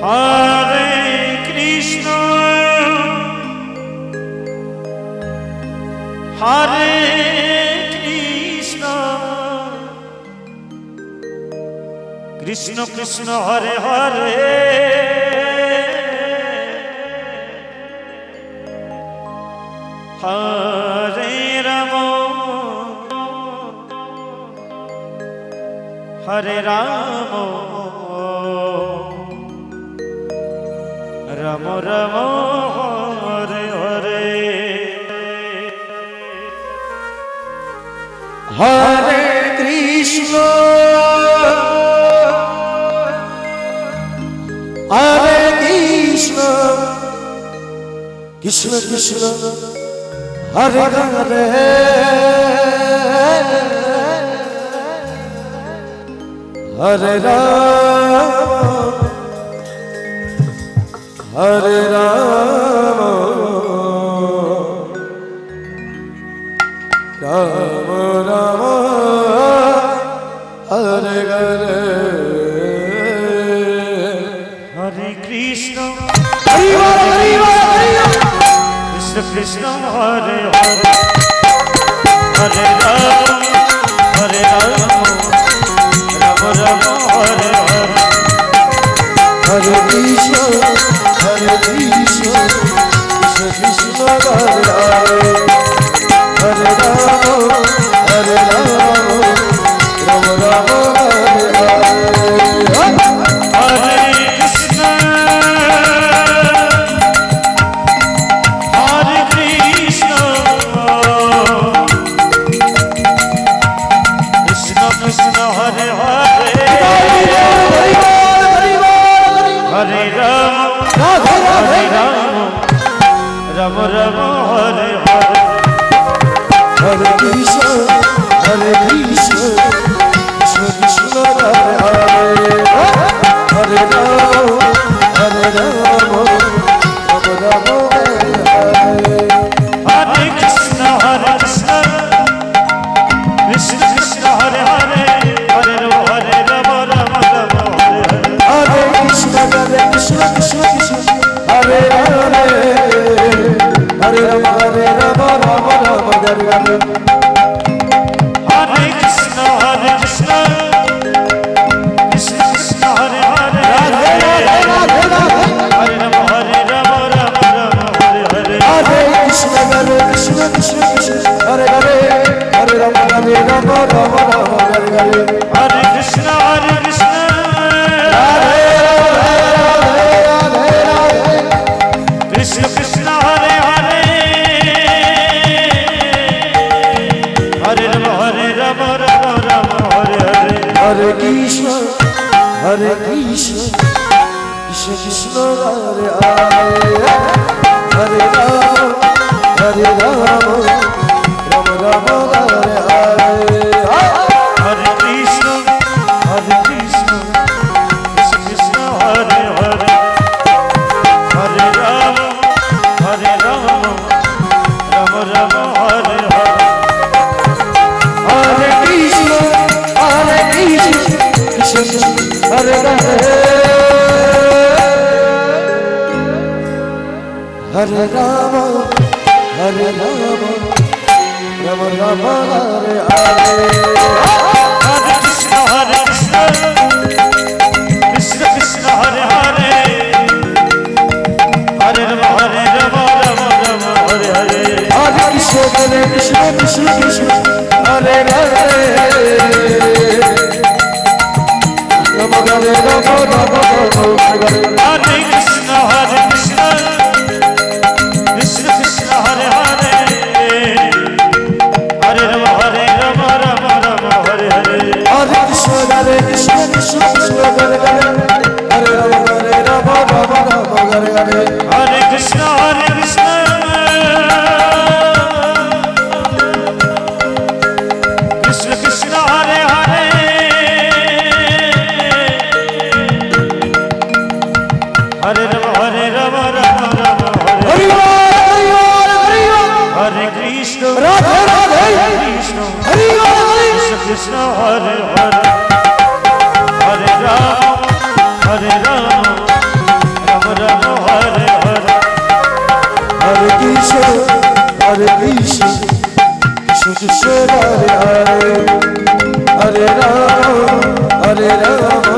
Hare Krishna Hare Krishna Krishna Krishna Hare Hare Hare Rama Hare Rama Rama Rama Hare Hare Hare Krishna Hare Krishna Krishna Krishna Hare Hare Hare Rama Hare Rama Rama Rama Hare Hare Hare Krishna Hare Hare Krishna Krishna Hare Hare Hare Rama Hare Rama Rama Rama Hare Hare Hare Krishna Hare Krishna Krishna Krishna Hare Hare Hare Rama Hare Rama Rama Rama Hare Hare Hare Krishna Hare Krishna Krishna Krishna Hare Hare Hare Rama Hare Rama Rama Rama Hare Hare Hare Krishna Hare Krishna Krishna Krishna Hare Hare Hare Rama Hare Rama Rama Rama Hare Hare Hare Krishna Krishna Krishna Hare Hare Hare Rama Rama Rama Hare Hare Hare Krishna Krishna Krishna Hare Hare Hare Rama Rama Rama Hare Hare Hare Krishna Krishna Krishna Hare Hare Hare Rama Rama Rama Hare Hare Hare Krishna Krishna Krishna Hare Hare Hare Rama Rama Rama Hare Hare Hare Krishna Krishna Krishna Hare Hare Hare Rama Rama Rama Hare Hare Hare Krishna Krishna Krishna Hare Hare Hare Rama Rama Rama Hare Hare Hare Krishna Krishna Krishna Hare Hare Hare Rama Rama Rama Hare Hare Hare Krishna Krishna Krishna Hare Hare Hare Rama Rama Rama Hare Hare Hare Krishna Krishna Krishna Hare Hare Hare Rama Rama Rama Hare Hare Hare Krishna Krishna Krishna Hare Hare Rama Hare Rama Rama Hare Hare Hare Krishna Krishna Krishna Hare Hare Hare Rama Rama Rama Hare Hare Hare Krishna Krishna Krishna Hare Hare Hare Rama Rama Rama Hare Hare Hare Krishna Krishna Krishna Hare Hare Hare Rama Rama Rama Hare Hare Hare Krishna Radhe Radhe Krishna Hare Hare Krishna Hare Hare Hare Rama Hare Hare Rama Hare Rama